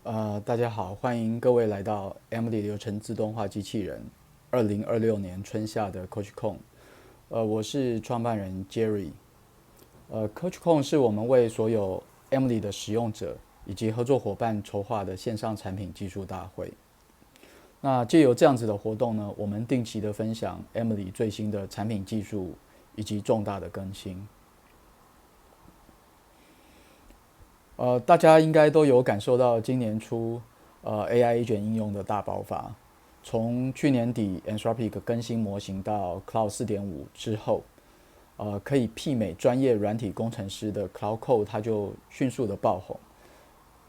大家好，欢迎各位来到 Emily 流程自动化机器人2026年春夏的 CoachCon。我是创办人 Jerry。CoachCon 是我们为所有 Emily 的使用者以及合作伙伴筹划的线上产品技术大会。那借由这样子的活动呢，我们定期的分享 Emily 最新的产品技术以及重大的更新。大家应该都有感受到今年初AI 卷应用的大爆发。从去年底 Anthropic 更新模型到 Cloud 4.5之后，可以媲美专业软体工程师的 Cloud Code 它就迅速的爆红。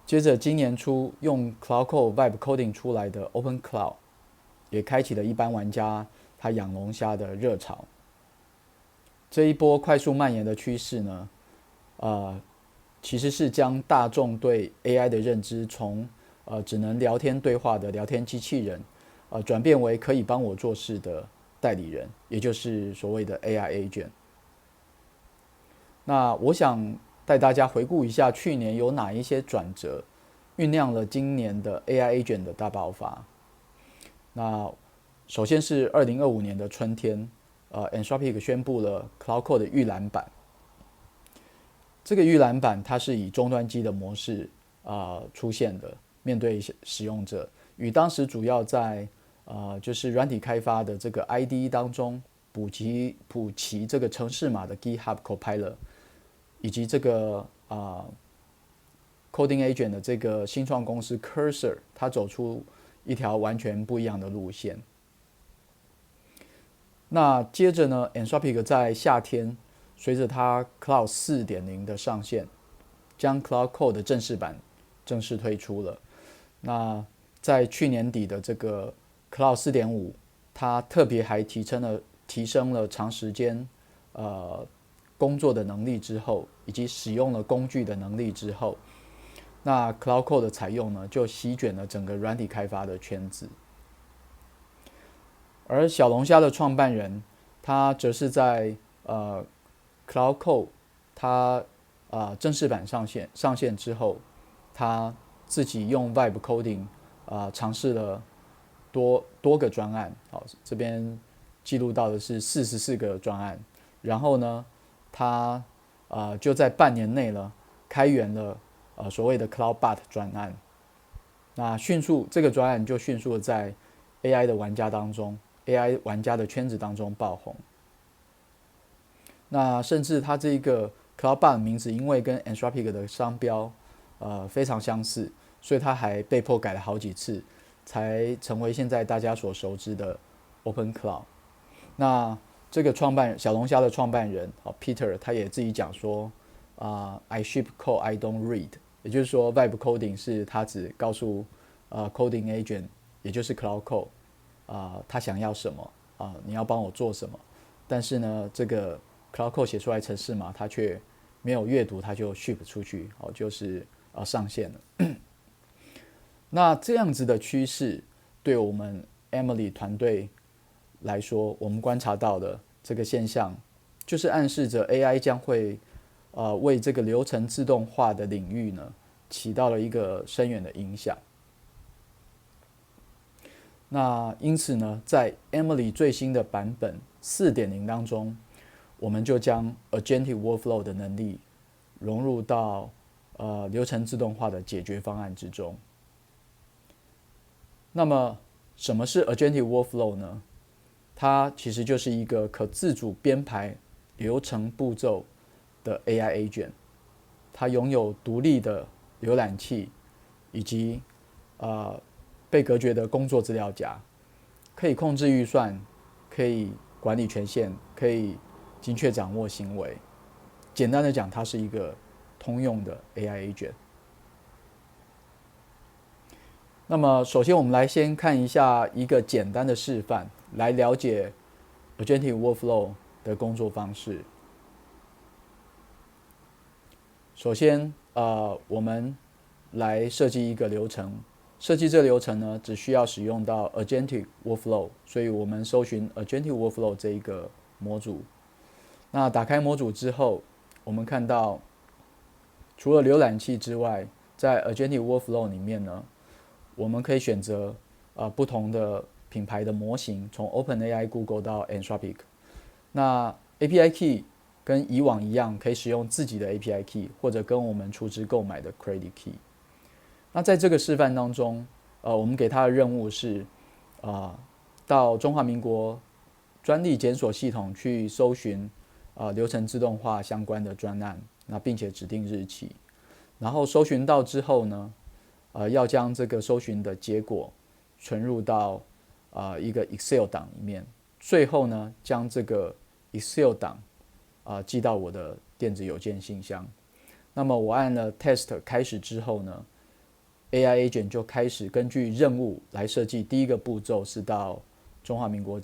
接着今年初用 Cloud Code Vibe Coding 出来的 Open Cloud，也开启了一般玩家他养龙虾的热潮。这一波快速蔓延的趋势呢，其实是将大众对 AI 的认知从只能聊天对话的聊天机器人，转变为可以帮我做事的代理人，也就是所谓的 AI agent。那我想带大家回顾一下去年有哪一些转折，酝酿了今年的 AI agent 的大爆发。那首先是2025年的春天，Anthropic 宣布了 Cloud Code 的预览版。这个预览版它是以终端机的模式出现的，面对使用者，与当时主要在就是软体开发的这个 IDE 当中补齐这个程式码的 GitHub Copilot， 以及这个Coding Agent 的这个新创公司 Cursor， 它走出一条完全不一样的路线。那接着呢 ，Anthropic 在夏天随着它 Cloud 4.0的上线，将 Cloud Code 的正式版正式推出了。那在去年底的这个 Cloud 4.5，它特别还提升了长时间工作的能力之后，以及使用了工具的能力之后，那 Cloud Code 的采用呢，就席卷了整个软体开发的圈子。而小龙虾的创办人，他则是在Cloud Code 它正式版上线之后，他自己用 Vibe Coding 尝试了多个专案，好，这边记录到的是44个专案。然后呢，他就在半年内呢开源了所谓的 CloudBot 专案。那这个专案就迅速的在 AI 的玩家当中，AI 玩家的圈子当中爆红。那甚至它这个 CloudBot 的名字因为跟 Anthropic 的商标非常相似，所以它还被迫改了好几次，才成为现在大家所熟知的 Open Cloud。那这个小龙虾的创办人Peter 他也自己讲说I ship code I don't read， 也就是说 Vibe Coding 是他只告诉Coding Agent， 也就是 Cloud Code他想要什么你要帮我做什么，但是呢这个 Cloud Code 写出来程式码他却没有阅读，他就 ship 出去就是上线了。那这样子的趋势对我们 Emily 团队来说，我们观察到的这个现象，就是暗示着 AI 将会为这个流程自动化的领域呢，起到了一个深远的影响。那因此呢，在 Emily 最新的版本 4.0 当中，我们就将 Agentic Workflow 的能力融入到流程自动化的解决方案之中。那么什么是 Agentic Workflow 呢？它其实就是一个可自主编排流程步骤的 AI agent， 它拥有独立的浏览器以及被隔绝的工作资料夹，可以控制预算，可以管理权限，可以精确掌握行为。简单的讲，它是一个通用的 AI agent。那么首先我们来先看一下一个简单的示范，来了解 Agentic Workflow 的工作方式。首先我们来设计一个流程，设计这个流程呢只需要使用到 Agentic Workflow， 所以我们搜寻 Agentic Workflow 这一个模组。那打开模组之后，我们看到除了浏览器之外，在 Agentic Workflow 里面呢，我们可以选择不同的品牌的模型，从 OpenAI、Google 到 Anthropic。那 API Key 跟以往一样，可以使用自己的 API Key， 或者跟我们储值购买的 Credit Key。那在这个示范当中，我们给他的任务是，到中华民国专利检索系统去搜寻流程自动化相关的专案，那并且指定日期，然后搜寻到之后呢，要将这个搜寻的结果存入到一个 Excel 档里面，最后呢将这个 Excel 档寄到我的电子邮件信箱。那么我按了 Test 开始之后呢， AI Agent 就开始根据任务来设计。第一个步骤是到中华民国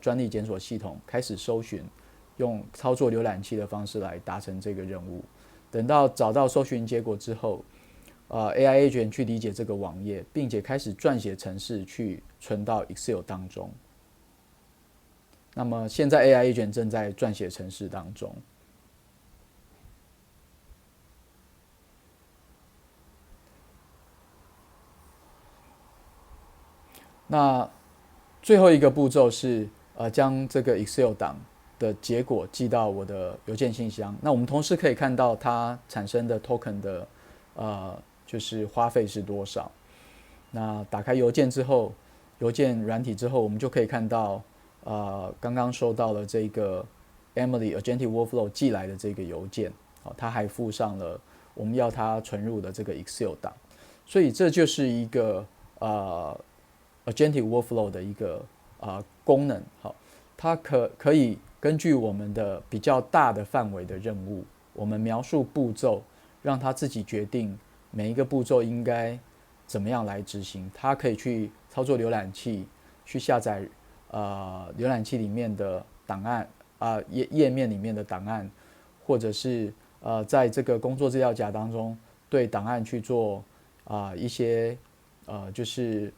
专利检索系统开始搜寻，用操作浏览器的方式来达成这个任务。等到找到搜寻结果之后，AI Agent 去理解这个网页，并且开始撰写程式去存到 Excel 当中。那么现在 AI Agent 正在撰写程式当中。那最后一个步骤是将这个 Excel 档的结果寄到我的邮件信箱。那我们同时可以看到它产生的 token 的就是花费是多少。那打开邮件之后，邮件软体之后，我们就可以看到刚刚收到了这个 Emily Agentic Workflow 寄来的这个邮件，它还附上了我们要它存入的这个 Excel 档。所以这就是一个Agentic Workflow 的一个功能。好，它可以根据我们的比较大的范围的任务，我们描述步骤，让它自己决定每一个步骤应该怎么样来执行。它可以去操作浏览器，去下载浏览器里面的档案页面里面的档案，或者是在这个工作资料夹当中对档案去做一些就是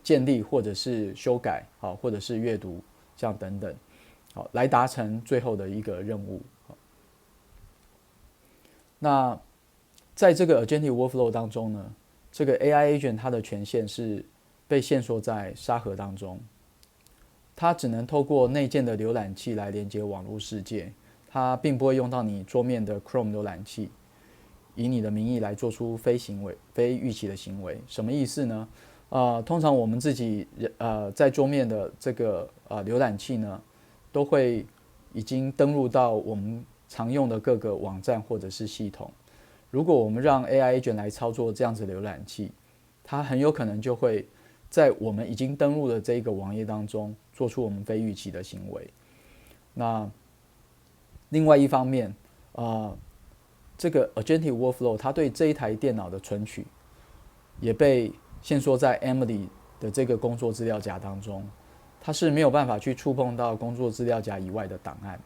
建立或者是修改，好，或者是阅读，这样等等，好，来达成最后的一个任务。那在这个 Agentic Workflow 当中呢，这个 AI Agent 它的权限是被限缩在沙盒当中，它只能透过内建的浏览器来连接网络世界，它并不会用到你桌面的 Chrome 浏览器，以你的名义来做出非预期的行为。什么意思呢？通常我们自己在桌面的这个浏览器呢，都会已经登录到我们常用的各个网站或者是系统。如果我们让 AI Agent 来操作这样子的浏览器，它很有可能就会在我们已经登录的这个网页当中做出我们非预期的行为。那另外一方面，这个 Agentic Workflow 它对这一台电脑的存取也被限缩在 Emily 的这个工作资料夹当中，它是没有办法去触碰到工作资料夹以外的档案。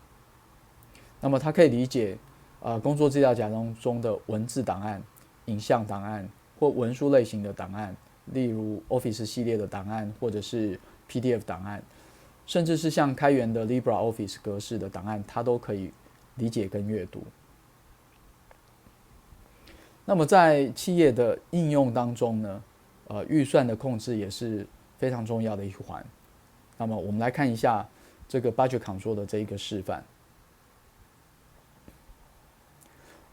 那么它可以理解工作资料夹当中的文字档案、影像档案或文书类型的档案，例如 Office 系列的档案或者是 PDF 档案，甚至是像开源的 LibreOffice 格式的档案，它都可以理解跟阅读。那么在企业的应用当中呢，预算的控制也是非常重要的一环。那么我们来看一下这个 Budget Control 的这一个示范。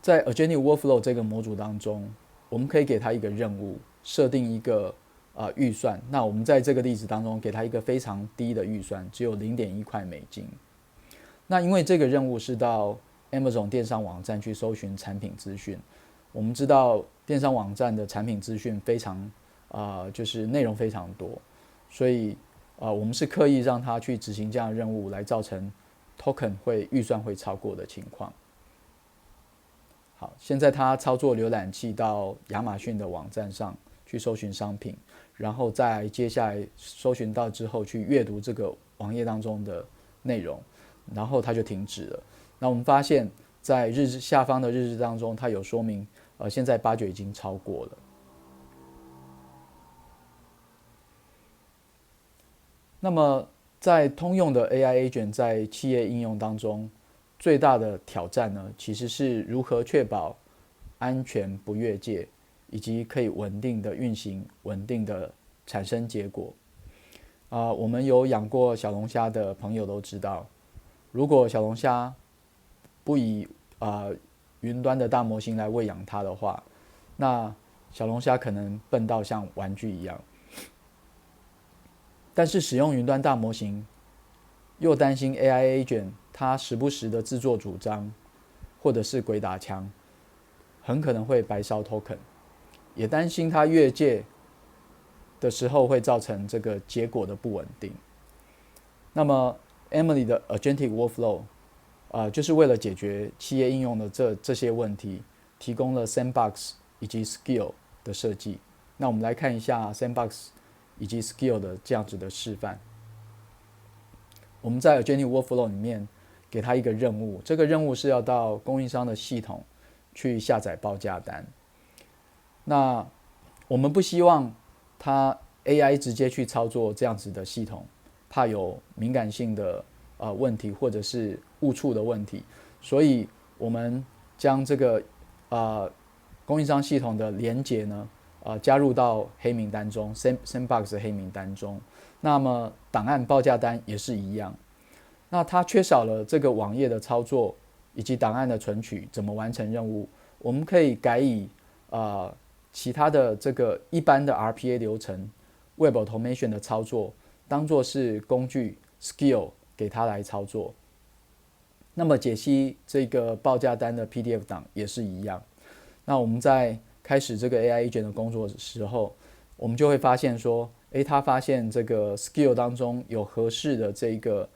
在 Agentic Workflow 这个模组当中，我们可以给它一个任务，设定一个预算。那我们在这个例子当中给它一个非常低的预算，只有0.1块美金。那因为这个任务是到 Amazon 电商网站去搜寻产品资讯，我们知道电商网站的产品资讯非常就是内容非常多，所以我们是刻意让它去执行这样的任务，来造成 token 预算会超过的情况。好，现在它操作浏览器到亚马逊的网站上去搜寻商品，然后再接下来搜寻到之后去阅读这个网页当中的内容，然后它就停止了。那我们发现在日志下方的日志当中，它有说明现在budget已经超过了。那么在通用的 AI Agent 在企业应用当中，最大的挑战呢，其实是如何确保安全不越界，以及可以稳定的运行、稳定的产生结果。我们有养过小龙虾的朋友都知道，如果小龙虾不以云端的大模型来喂养它的话，那小龙虾可能笨到像玩具一样。但是使用云端大模型，又担心 AI agent 它时不时的自作主张，或者是鬼打墙，很可能会白烧 token， 也担心它越界的时候会造成这个结果的不稳定。那么 Emily 的 Agentic Workflow，就是为了解决企业应用的这些问题，提供了 Sandbox 以及 Skill 的设计。那我们来看一下 Sandbox 以及 Skill 的这样子的示范。我们在 Agentic Workflow 里面给他一个任务，这个任务是要到供应商的系统去下载报价单。那我们不希望它 AI 直接去操作这样子的系统，怕有敏感性的问题或者是误触的问题，所以我们将这个供应商系统的连结呢加入到黑名单中 ，Sandbox 的黑名单中。那么档案报价单也是一样。那它缺少了这个网页的操作以及档案的存取，怎么完成任务？我们可以改以其他的这个一般的 RPA 流程 Web Automation 的操作，当作是工具 Skill 给它来操作。那么解析这个报价单的 PDF 档也是一样。那我们在开始这个 AI agent 的工作的时候，我们就会发现说，他发现这个 Skill 当中有合适的这个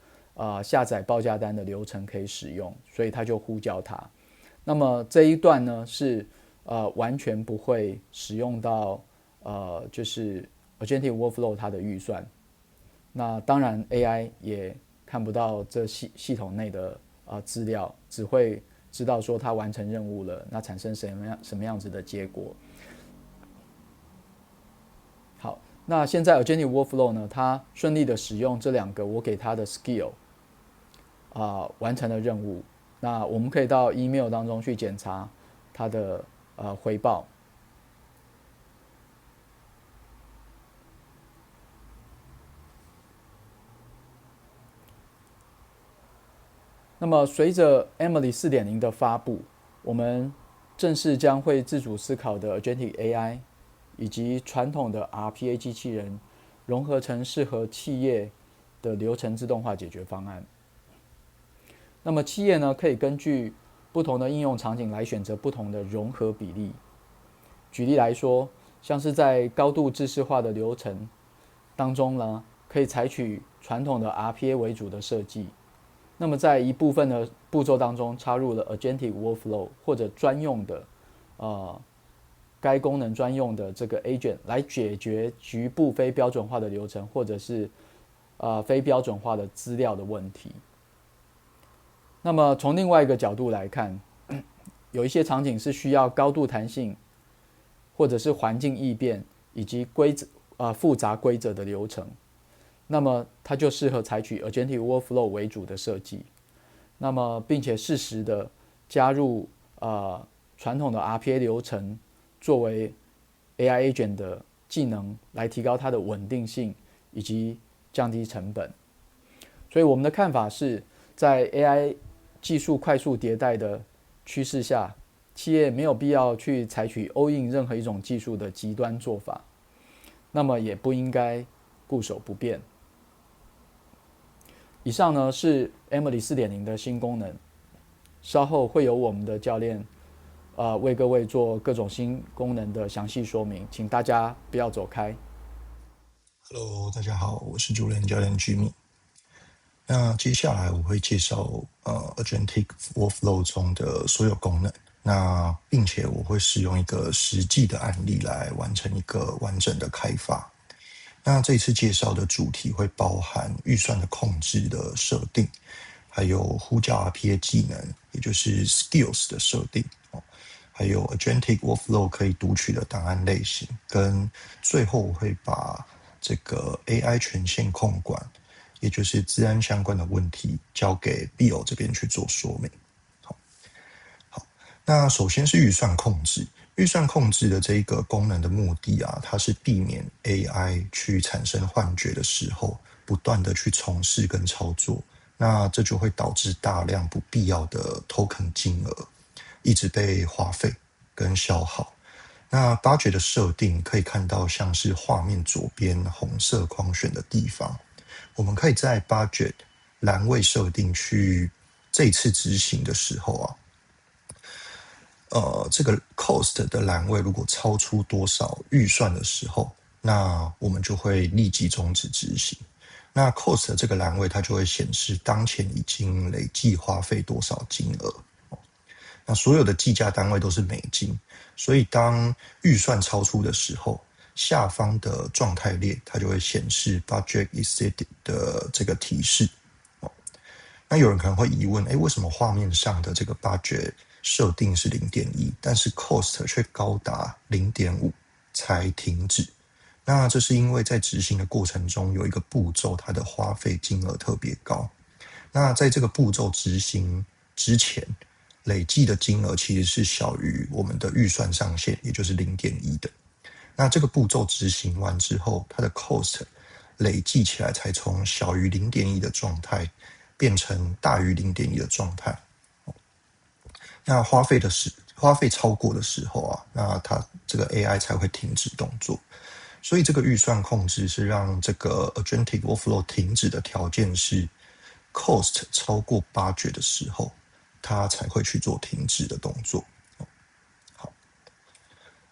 下载报价单的流程可以使用，所以他就呼叫它。那么这一段呢是完全不会使用到就是 Agentic Workflow 它的预算。那当然 AI 也看不到这系统内的资料，只会知道说它完成任务了，那产生什么样子的结果。好，那现在 Agentic Workflow 呢，它顺利的使用这两个我给它的 skill 完成了任务。那我们可以到 email 当中去检查它的回报。那么随着 Emily 4.0 的发布，我们正式将会自主思考的 Agentic AI 以及传统的 RPA 机器人融合成适合企业的流程自动化解决方案。那么企业呢，可以根据不同的应用场景来选择不同的融合比例。举例来说，像是在高度知识化的流程当中呢，可以采取传统的 RPA 为主的设计。那么在一部分的步骤当中插入了 Agentic Workflow 或者专用的该功能专用的这个 agent 来解决局部非标准化的流程或者是非标准化的资料的问题。那么从另外一个角度来看，有一些场景是需要高度弹性或者是环境异变以及复杂规则的流程，那么它就适合采取 Agentic Workflow 为主的设计。那么并且适时的加入传统的 RPA 流程作为 AI agent 的技能，来提高它的稳定性以及降低成本。所以我们的看法是，在 AI 技术快速迭代的趋势下，企业没有必要去采取 all in 任何一种技术的极端做法，那么也不应该固守不变。以上呢是 Emily 4.0 的新功能，稍后会有我们的教练为各位做各种新功能的详细说明，请大家不要走开。Hello， 大家好，我是主任教练 Jimmy。那接下来我会介绍Agentic Workflow 中的所有功能，那并且我会使用一个实际的案例来完成一个完整的开发。那这一次介绍的主题会包含预算的控制的设定，还有呼叫 RPA 技能，也就是 Skills 的设定，还有 Agentic Workflow 可以读取的档案类型，跟最后我会把这个 AI 权限控管，也就是资安相关的问题交给 Bill 这边去做说明。好，那首先是预算控制，预算控制的这一个功能的目的啊，它是避免 AI 去产生幻觉的时候，不断的去从事跟操作，那这就会导致大量不必要的 token 金额一直被花费跟消耗。那 budget 的设定可以看到，像是画面左边红色框选的地方，我们可以在 budget 栏位设定去这一次执行的时候啊，这个 cost 的栏位如果超出多少预算的时候，那我们就会立即终止执行。那 cost 这个栏位它就会显示当前已经累计花费多少金额。那所有的计价单位都是美金，所以当预算超出的时候，下方的状态列它就会显示 budget exceeded 的这个提示。那有人可能会疑问，为什么画面上的这个 budget 设定是0.1，但是 cost 却高达0.5才停止？那这是因为在执行的过程中有一个步骤，它的花费金额特别高。那在这个步骤执行之前，累计的金额其实是小于我们的预算上限，也就是0.1的。那这个步骤执行完之后，它的 cost 累计起来才从小于0.1的状态变成大于0.1的状态。那花费超过的时候啊，那它这个 AI 才会停止动作。所以这个预算控制是让这个 Agentic Workflow 停止的条件是 cost 超过budget的时候，它才会去做停止的动作。好，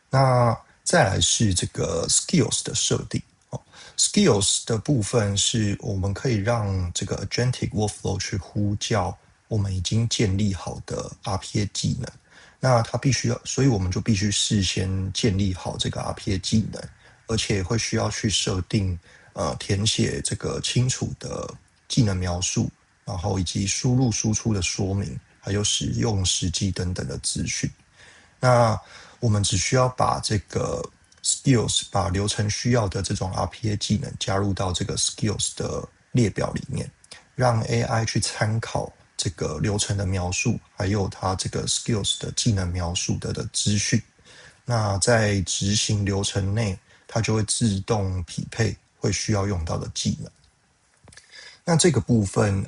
那再来是这个 skills 的设定。skills 的部分是我们可以让这个 Agentic Workflow 去呼叫我们已经建立好的 RPA 技能。那它必须要，所以我们就必须事先建立好这个 RPA 技能，而且会需要去设定填写这个清楚的技能描述，然后以及输入输出的说明，还有使用时机等等的资讯。那我们只需要把这个 skills 把流程需要的这种 RPA 技能加入到这个 skills 的列表里面，让 AI 去参考这个流程的描述，还有它这个 skills 的技能描述的资讯。那在执行流程内，它就会自动匹配会需要用到的技能。那这个部分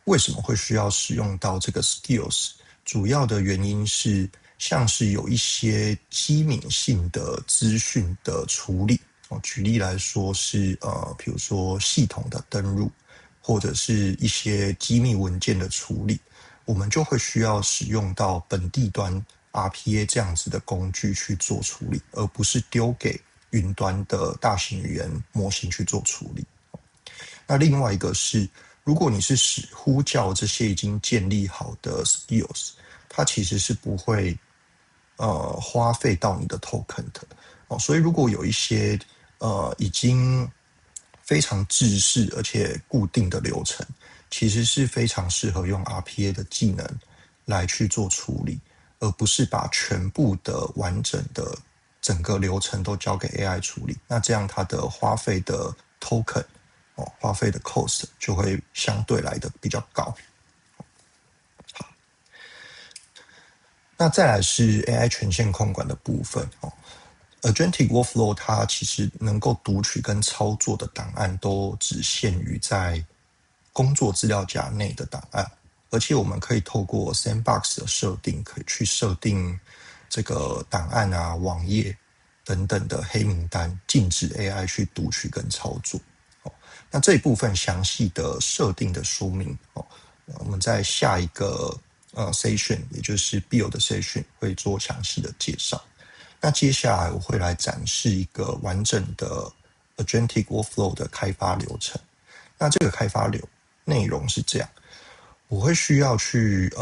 为什么会需要使用到这个 skills？ 主要的原因是像是有一些机敏性的资讯的处理。举例来说是比如说系统的登入，或者是一些机密文件的处理，我们就会需要使用到本地端 RPA 这样子的工具去做处理，而不是丢给云端的大型语言模型去做处理。那另外一个是，如果你是呼叫这些已经建立好的 skills， 它其实是不会花费到你的 token 的。所以如果有一些已经非常制式而且固定的流程，其实是非常适合用 RPA 的技能来去做处理，而不是把全部的完整的整个流程都交给 AI 处理。那这样它的花费的 token花费的 cost 就会相对来的比较高。好，那再来是 AI 权限控管的部分。Agentic Workflow 它其实能够读取跟操作的档案都只限于在工作资料夹内的档案，而且我们可以透过 Sandbox 的设定，可以去设定这个档案啊、网页等等的黑名单，禁止 AI 去读取跟操作。那这一部分详细的设定的说明我们在下一个session， 也就是 build 的 session 会做详细的介绍。那接下来我会来展示一个完整的 Agentic Workflow 的开发流程。那这个开发内容是这样，我会需要去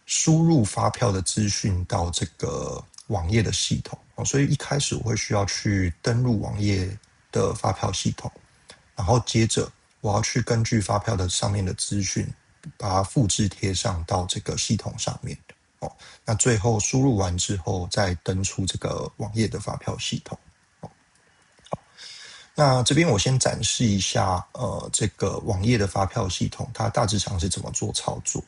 输入发票的资讯到这个网页的系统，所以一开始我会需要去登录网页的发票系统，然后接着我要去根据发票的上面的资讯，把它复制贴上到这个系统上面。那最后输入完之后，再登出这个网页的发票系统。好，那这边我先展示一下这个网页的发票系统，它大致上是怎么做操作。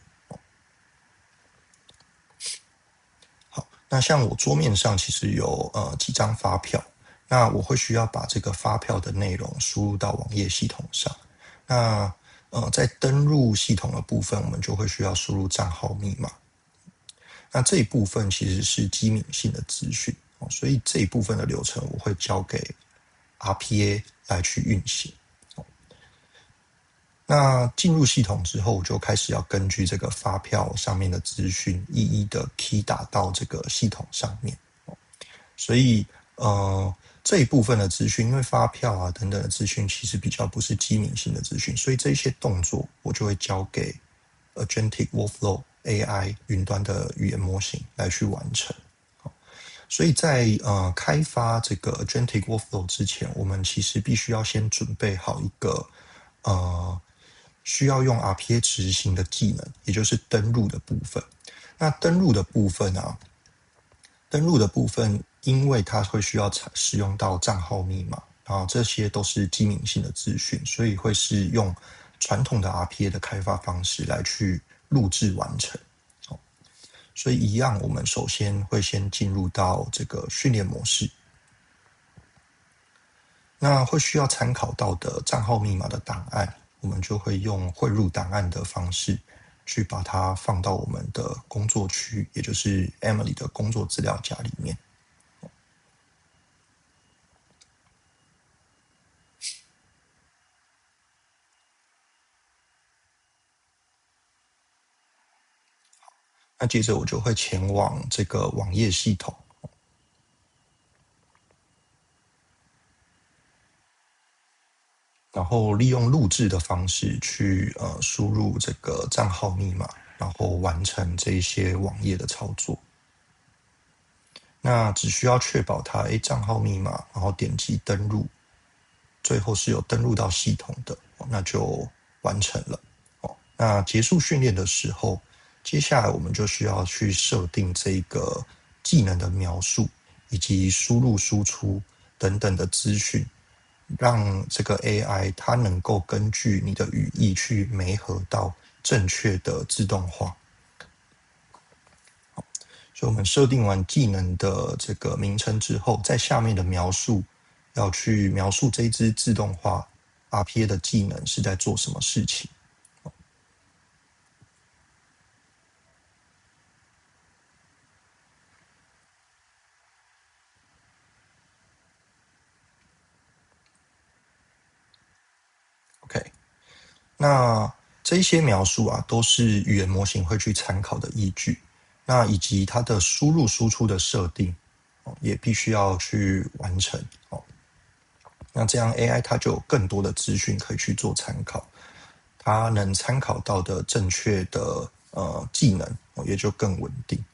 那像我桌面上其实有几张发票，那我会需要把这个发票的内容输入到网页系统上。那在登入系统的部分，我们就会需要输入账号密码。那这一部分其实是机敏性的资讯，所以这一部分的流程我会交给 RPA 来去运行。那进入系统之后，我就开始要根据这个发票上面的资讯，一一的 key 打到这个系统上面。所以这一部分的资讯，因为发票啊等等的资讯，其实比较不是机敏性的资讯，所以这些动作我就会交给 Agentic Workflow AI 云端的语言模型来去完成。所以在开发这个 Agentic Workflow 之前，我们其实必须要先准备好一个需要用 RPA 执行的技能，也就是登录的部分。那登录的部分因为它会需要使用到账号密码，然后这些都是机敏性的资讯，所以会是用传统的 RPA 的开发方式来去录制完成。所以一样，我们首先会先进入到这个训练模式。那会需要参考到的账号密码的档案，我们就会用汇入档案的方式去把它放到我们的工作区，也就是 Emily 的工作资料夹里面。那接着我就会前往这个网页系统，然后利用录制的方式去输入这个账号密码，然后完成这一些网页的操作。那只需要确保它账号密码，然后点击登录，最后是有登录到系统的，那就完成了。那结束训练的时候，接下来我们就需要去设定这个技能的描述，以及输入输出等等的资讯，让这个 AI 它能够根据你的语义去媒合到正确的自动化。所以我们设定完技能的这个名称之后，在下面的描述要去描述这一支自动化 RPA 的技能是在做什么事情。OK， 那这一些描述啊，都是语言模型会去参考的依据。那以及它的输入输出的设定，也必须要去完成。那这样 AI 它就有更多的资讯可以去做参考，它能参考到的正确的技能也就更稳定。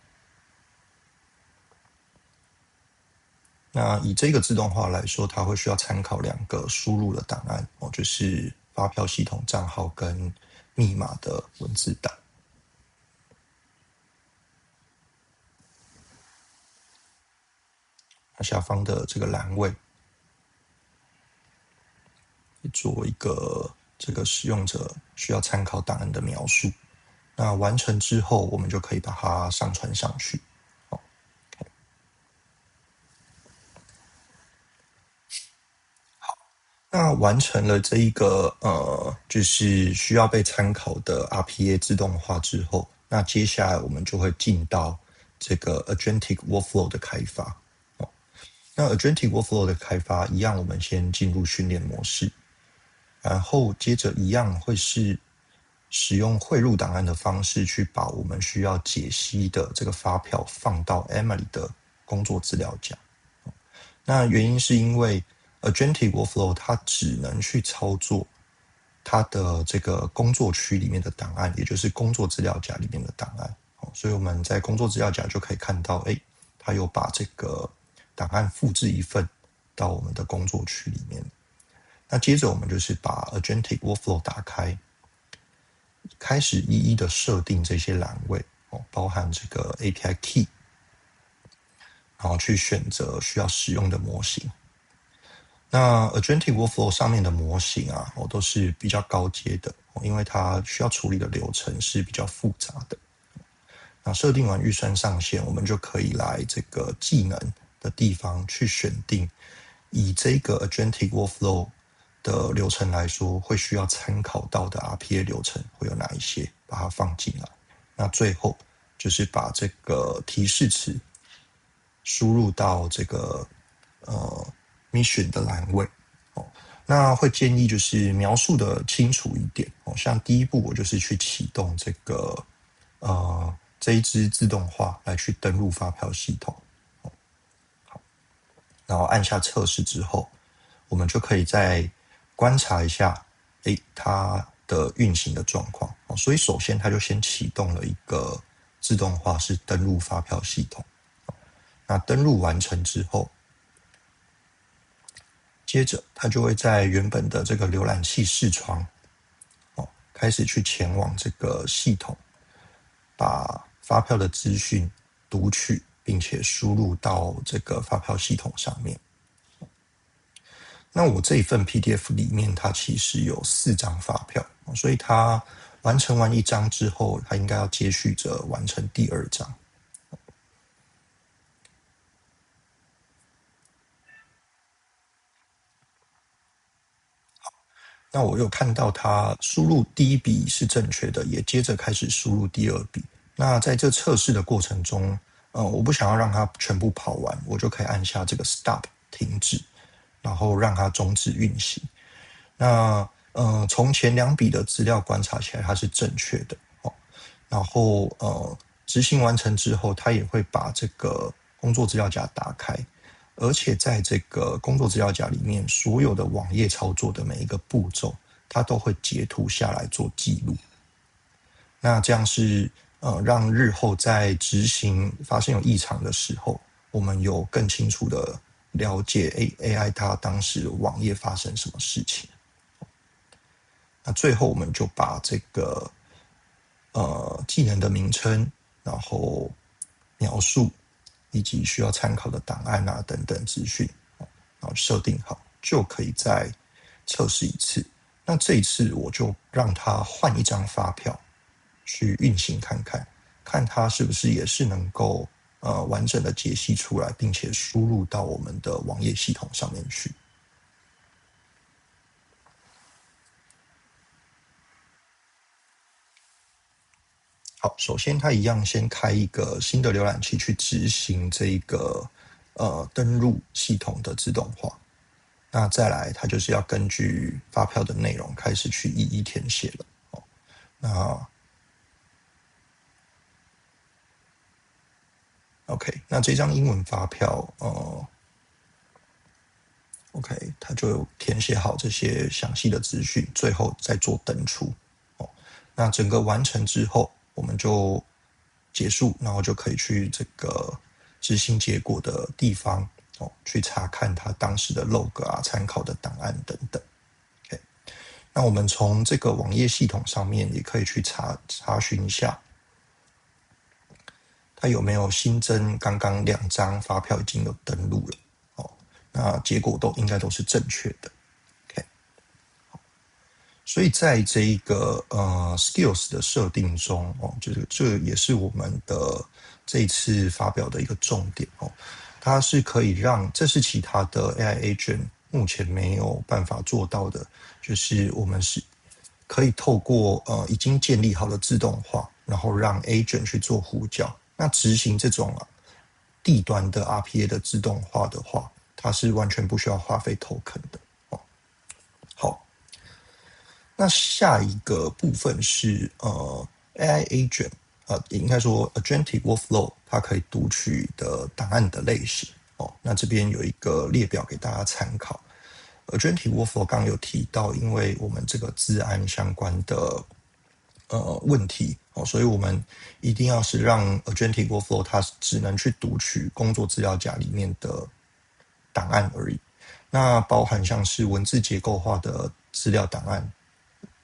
那以这个自动化来说，它会需要参考2个输入的档案，就是发票系统账号跟密码的文字档。那下方的这个栏位做一个这个使用者需要参考档案的描述。那完成之后，我们就可以把它上传上去。那完成了这一个就是需要被参考的 RPA 自动化之后，那接下来我们就会进到这个 Agentic Workflow 的开发。那 Agentic Workflow 的开发一样，我们先进入训练模式，然后接着一样会是使用汇入档案的方式去把我们需要解析的这个发票放到 Emily 的工作资料夹。那原因是因为Agentic Workflow 它只能去操作它的这个工作区里面的档案，也就是工作资料夹里面的档案。所以我们在工作资料夹就可以看到，它有把这个档案复制一份到我们的工作区里面。那接着我们就是把 Agentic Workflow 打开，开始一一的设定这些栏位，包含这个 API Key， 然后去选择需要使用的模型。那 Agentic Workflow 上面的模型啊，都是比较高阶的，因为它需要处理的流程是比较复杂的。那设定完预算上限，我们就可以来这个技能的地方去选定，以这个 Agentic Workflow 的流程来说，会需要参考到的 RPA 流程会有哪一些，把它放进来。那最后就是把这个提示词输入到这个mission 的栏位。那会建议就是描述的清楚一点。像第一步，我就是去启动这个这一支自动化来去登录发票系统。好，然后按下测试之后，我们就可以再观察一下，它的运行的状况。所以首先它就先启动了一个自动化，是登录发票系统。那登录完成之后，接着它就会在原本的这个浏览器视窗，开始去前往这个系统，把发票的资讯读取，并且输入到这个发票系统上面。那我这一份 PDF 里面，它其实有4张发票，所以它完成完1张之后，它应该要接续着完成第2张。那我有看到它输入第1笔是正确的，也接着开始输入第2笔。那在这测试的过程中，我不想要让它全部跑完，我就可以按下这个 Stop 停止，然后让它终止运行。那从前2笔的资料观察起来，它是正确的。然后执行完成之后，它也会把这个工作资料夹打开。而且在这个工作资料夹里面，所有的网页操作的每一个步骤，它都会截图下来做记录。那这样是让日后在执行发现有异常的时候，我们有更清楚的了解 AI 它当时网页发生什么事情。那最后我们就把这个技能的名称，然后描述，以及需要参考的档案啊等等资讯，然后设定好，就可以再测试1次。那这一次我就让它换1张发票去运行看看，看它是不是也是能够完整的解析出来，并且输入到我们的网页系统上面去。好，首先它一样先开一个新的浏览器去执行这个登录系统的自动化。那再来，它就是要根据发票的内容开始去一一填写了。那 OK， 那这张英文发票OK， 它就填写好这些详细的资讯，最后再做登出。那整个完成之后，我们就结束，然后就可以去这个执行结果的地方去查看它当时的 log 啊、参考的档案等等。OK， 那我们从这个网页系统上面也可以去查询一下，它有没有新增刚刚2张发票已经有登录了。那结果应该都是正确的。所以在这一个skills 的设定中就是这也是我们的这一次发表的一个重点它是可以让，这是其他的 AI agent 目前没有办法做到的，就是我们是可以透过已经建立好的自动化，然后让 agent 去做呼叫。那执行这种地端的 RPA 的自动化的话，它是完全不需要花费 token 的好。那下一个部分是AI agent 应该说 Agentic Workflow 它可以读取的档案的类型那这边有一个列表给大家参考。Agentic Workflow 刚刚有提到，因为我们这个资安相关的问题所以我们一定要是让 Agentic Workflow 它只能去读取工作资料夹里面的档案而已。那包含像是文字结构化的资料档案，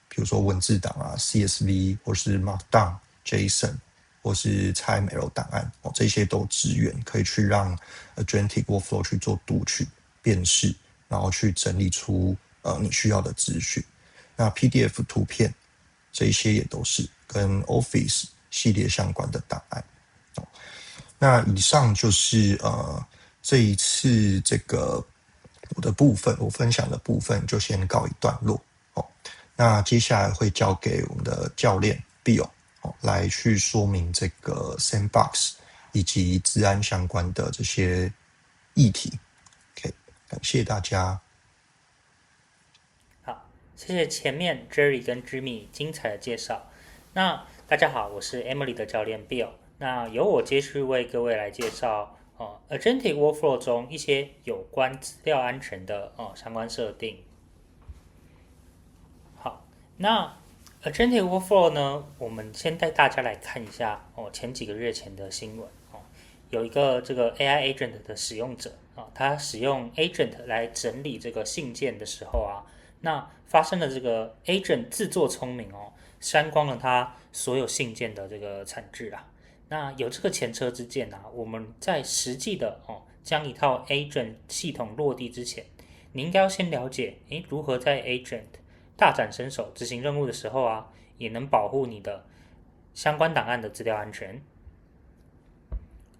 比如说文字档CSV 或是 Markdown、JSON 或是 XML 档案这些都支援，可以去让 Agentic Workflow 去做读取、辨识，然后去整理出你需要的资讯。那 PDF 图片这一些也都是跟 Office 系列相关的档案。那以上就是这一次这个我分享的部分就先告一段落。那接下来会交给我们的教练 Bill 来去说明这个 Sandbox 以及治安相关的这些议题。OK， 感谢大家。好，谢谢前面 Jerry 跟 Jimmy 精彩的介绍。那大家好，我是 Emily 的教练 Bill。那由我接续为各位来介绍Agentic Workflow 中一些有关资料安全的相关设定。好，那 Agentic Workflow 呢，我们先带大家来看一下前几个月前的新闻有一个这个 AI Agent 的使用者他使用 Agent 来整理这个信件的时候那发生了这个 Agent 自作聪明删光了他所有信件的这个产质那有这个前车之鉴我们在实际的将一套 Agent 系统落地之前，你应该要先了解如何在 Agent 大展身手执行任务的时候也能保护你的相关档案的资料安全。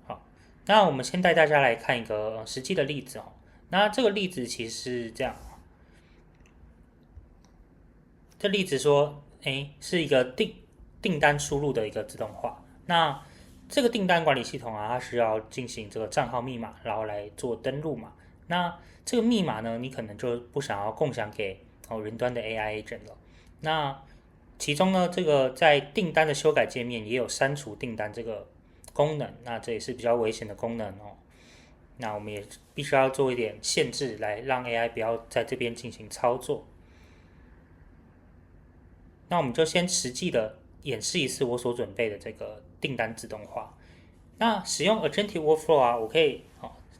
好，那我们先带大家来看一个实际的例子那这个例子其实是这样，这例子说是一个订单输入的一个自动化。那这个订单管理系统它需要进行这个账号密码，然后来做登录嘛。那这个密码呢，你可能就不想要共享给云端的 AI agent 了。那其中呢，这个在订单的修改界面也有删除订单这个功能，那这也是比较危险的功能那我们也必须要做一点限制，来让 AI 不要在这边进行操作。那我们就先实际的演示一次我所准备的这个订单自动化。那使用 Agentic Workflow我可以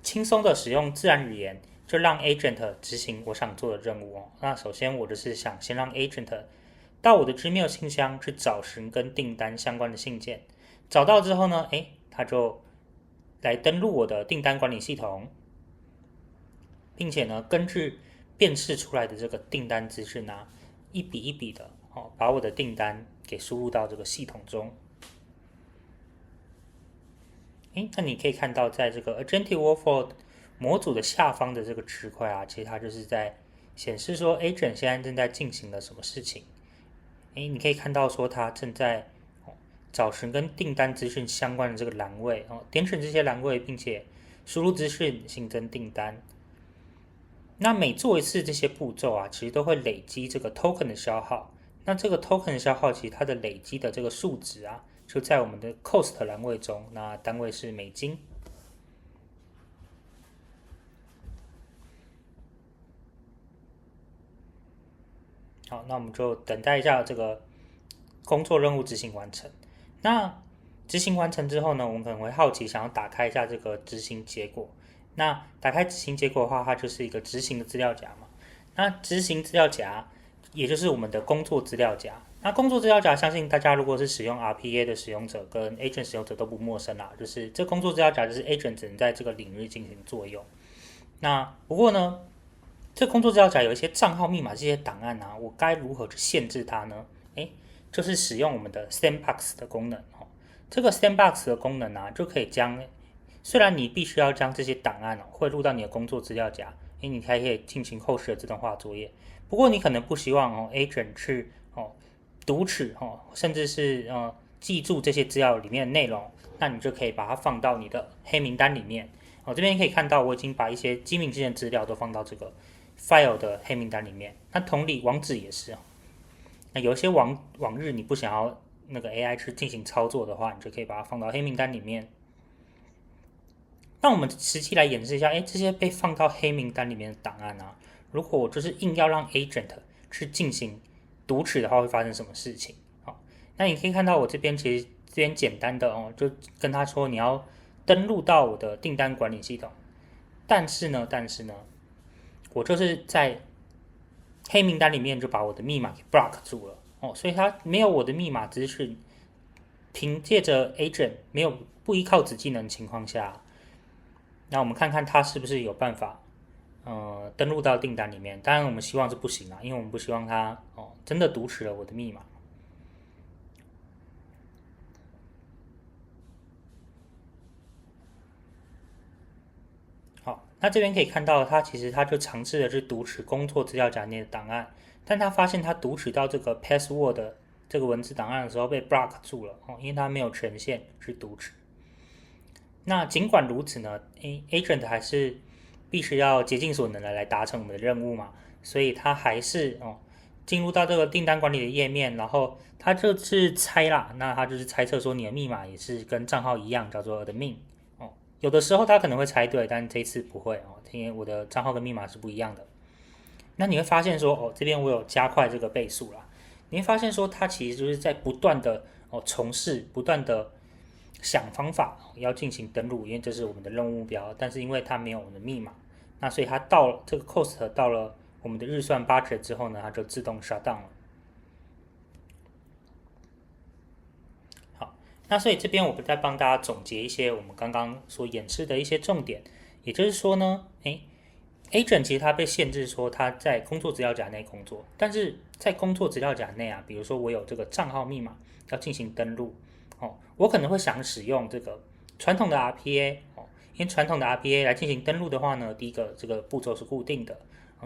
轻松的使用自然语言，就让 Agent 执行我想做的任务那首先我就是想先让 Agent 到我的 Gmail 信箱去找寻跟订单相关的信件，找到之后呢，他就来登录我的订单管理系统，并且呢，根据辨识出来的这个订单资讯一笔一笔的把我的订单给输入到这个系统中。那你可以看到，在这个 Agentic Workflow 模组的下方的这个区块其实它就是在显示说 Agent 现在正在进行了什么事情。你可以看到说它正在找寻跟订单资讯相关的这个栏位点选这些栏位，并且输入资讯，新增订单。那每做一次这些步骤其实都会累积这个 token 的消耗。那这个 token 的消耗，其实它的累积的这个数值就在我们的 cost 栏位中，那单位是美金。好，那我们就等待一下这个工作任务执行完成。那执行完成之后呢，我们可能会好奇想要打开一下这个执行结果。那打开执行结果的话，它就是一个执行的资料夹嘛。那执行资料夹也就是我们的工作资料夹。那工作资料夹，相信大家如果是使用 RPA 的使用者跟 Agent 使用者都不陌生就是这工作资料夹就是 Agent 只能在这个领域进行作用。那不过呢，这工作资料夹有一些账号密码这些档案我该如何去限制它呢？就是使用我们的 Sandbox 的功能这个 Sandbox 的功能就可以将，虽然你必须要将这些档案汇入到你的工作资料夹，你才可以进行后续的自动化作业。不过你可能不希望Agent 去读取甚至是记住这些资料里面的内容，那你就可以把它放到你的黑名单里面。这边可以看到我已经把一些机敏性的资料都放到这个 file 的黑名单里面。那同理网址也是那有一些网日你不想要那个 AI 去进行操作的话，你就可以把它放到黑名单里面。那我们实际来演示一下这些被放到黑名单里面的档案如果我就是硬要让 Agent 去进行读取的话，会发生什么事情那你可以看到我这边其实这边简单的就跟他说你要登录到我的订单管理系统，但是呢我就是在黑名单里面就把我的密码给 block 住了所以它没有我的密码资讯，凭借着 Agent 没有不依靠子技能的情况下，那我们看看它是不是有办法登录到订单里面。当然我们希望是不行因为我们不希望它真的读取了我的密码。那这边可以看到，其实他就尝试的是读取工作资料夹内的档案，但他发现他读取到这个 password 这个文字档案的时候被 block 住了，因为它没有权限去读取。那尽管如此呢 ，agent 还是必须要竭尽所能的来达成我们的任务嘛，所以他还是进入到这个订单管理的页面，然后他就是猜啦，那他就是猜测说你的密码也是跟账号一样，叫做 admin。有的时候他可能会猜对，但这次不会因为我的账号跟密码是不一样的。那你会发现说这边我有加快这个倍数啦，你会发现说它其实就是在不断的从事，不断的想方法要进行登录，因为这是我们的任务目标，但是因为它没有我们的密码，那所以它到了这个 cost 到了我们的日算 budget 之后呢，它就自动 shut down 了。那所以这边我们再帮大家总结一些我们刚刚所演示的一些重点，也就是说呢，agent 其实它被限制说它在工作资料夹内工作，但是在工作资料夹内比如说我有这个账号密码要进行登录，我可能会想使用这个传统的 RPA，因为传统的 RPA 来进行登录的话呢，第一个这个步骤是固定的，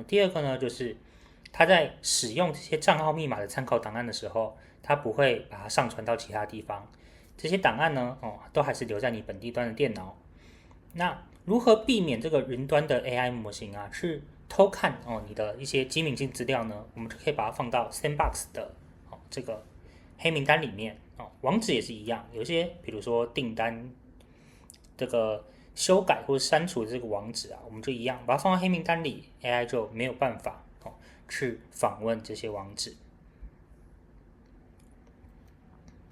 第二个呢就是它在使用这些账号密码的参考档案的时候，它不会把它上传到其他地方。这些档案呢，都还是留在你本地端的电脑。那如何避免这个云端的 AI 模型去偷看你的一些机敏性资料呢？我们就可以把它放到 Sandbox 的这个黑名单里面网址也是一样，有些比如说订单这个修改或者删除的这个网址我们就一样把它放到黑名单里 ，AI 就没有办法去访问这些网址。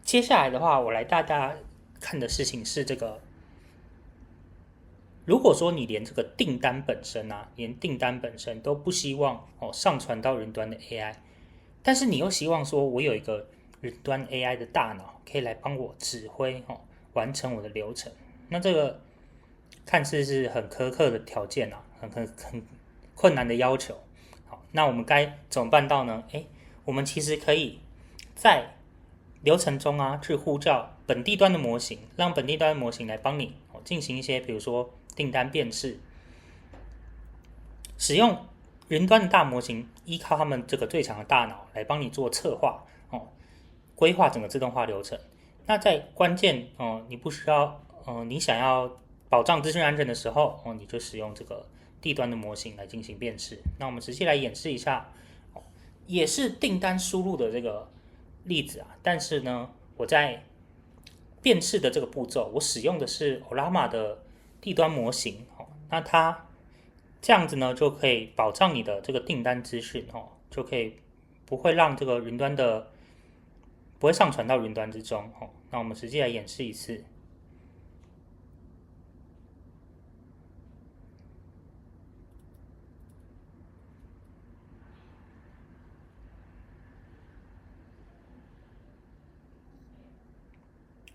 接下来的话，我来大家看的事情是这个，如果说你连这个订单本身连订单本身都不希望上传到云端的 AI， 但是你又希望说我有一个云端 AI 的大脑可以来帮我指挥完成我的流程，那这个看似是很苛刻的条件很困难的要求。好，那我们该怎么办到呢？我们其实可以在流程中去呼叫本地端的模型，让本地端的模型来帮你进行一些比如说订单辨识，使用云端的大模型，依靠他们这个最强的大脑来帮你做策划规划整个自动化流程。那在关键你不需要你想要保障资讯安全的时候你就使用这个地端的模型来进行辨识。那我们直接来演示一下也是订单输入的这个例子但是呢，我在辨识的这个步骤，我使用的是 Ollama 的地端模型那它这样子呢，就可以保障你的这个订单资讯就可以不会让这个云端的不会上传到云端之中那我们实际来演示一次。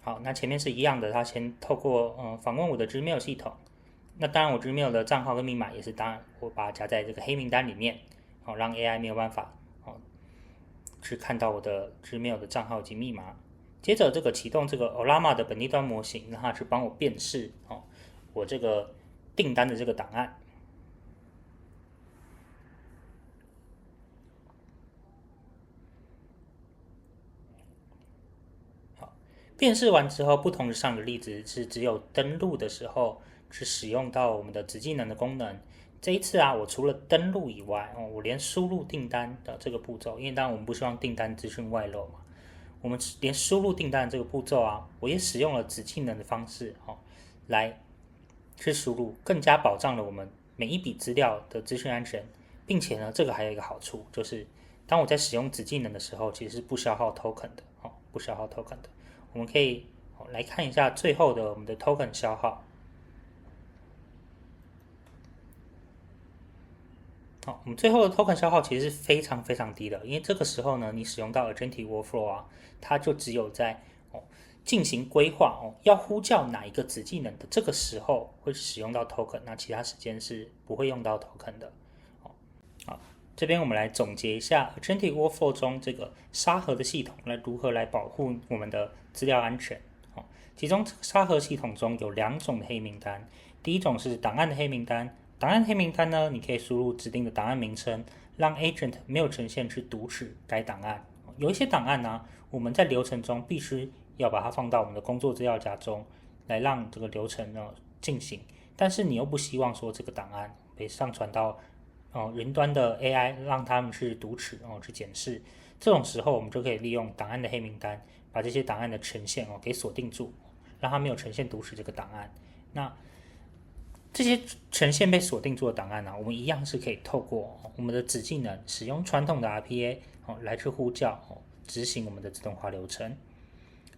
好，那前面是一样的，他先透过访问我的 Gmail 系统，那当然我 Gmail 的账号跟密码也是，当然我把它加在这个黑名单里面，让 AI 没有办法去看到我的 Gmail 的账号及密码。接着这个启动这个 Ollama 的本地端模型，让它去帮我辨识我这个订单的这个档案。辨识完之后，不同于上个例子是只有登录的时候是使用到我们的子技能的功能。这一次我除了登录以外我连输入订单的这个步骤，因为当然我们不希望订单资讯外漏嘛，我们连输入订单的这个步骤我也使用了子技能的方式来去输入，更加保障了我们每一笔资料的资讯安全，并且呢，这个还有一个好处，就是当我在使用子技能的时候，其实是不消耗 token 的不消耗 token 的。我们可以来看一下最后的我们的 token 消耗。我们最后的 token 消耗其实是非常非常低的，因为这个时候呢，你使用到 Agentic Workflow 它就只有在进行规划要呼叫哪一个子技能的这个时候会使用到 token， 那其他时间是不会用到 token 的。好，这边我们来总结一下 Agentic Workflow 中这个沙盒的系统如何来保护我们的资料安全。其中沙盒系统中有2种的黑名单，第一种是档案的黑名单，档案黑名单呢，你可以输入指定的档案名称，让 agent 没有权限去读取该档案。有一些档案呢，我们在流程中必须要把它放到我们的工作资料夹中，来让这个流程呢进行。但是你又不希望说这个档案被上传到云端的 AI 让他们去读取去检视，这种时候我们就可以利用档案的黑名单，把这些档案的权限给锁定住，让它没有权限读取这个档案。那这些权限被锁定住的档案呢，我们一样是可以透过我们的子技能，使用传统的 RPA 来去呼叫执行我们的自动化流程。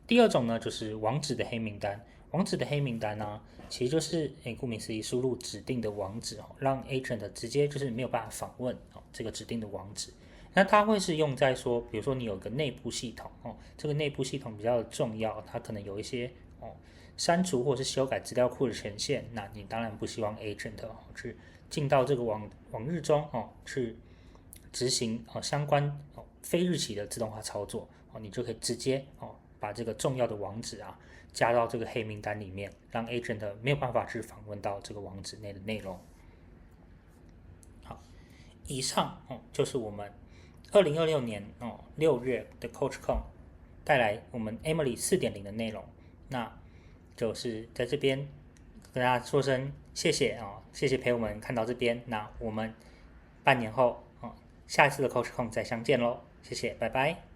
第二种呢，就是网址的黑名单。网址的黑名单呢，其实就是顾名思义，输入指定的网址让 agent 直接就是没有办法访问这个指定的网址。那它会是用在说，比如说你有个内部系统这个内部系统比较重要，它可能有一些删除或是修改资料库的权限，那你当然不希望 agent 去进到这个网日中去执行相关非日期的自动化操作你就可以直接把这个重要的网址加到这个黑名单里面，让 agent 没有办法去访问到这个网址内的内容。好，以上就是我们2026年6月的 CoachCon 带来我们 Emily 4.0 的内容。那就是在这边跟大家说声谢谢谢谢陪我们看到这边。那我们半年后下一次的 CoachCon 再相见咯，谢谢，拜拜。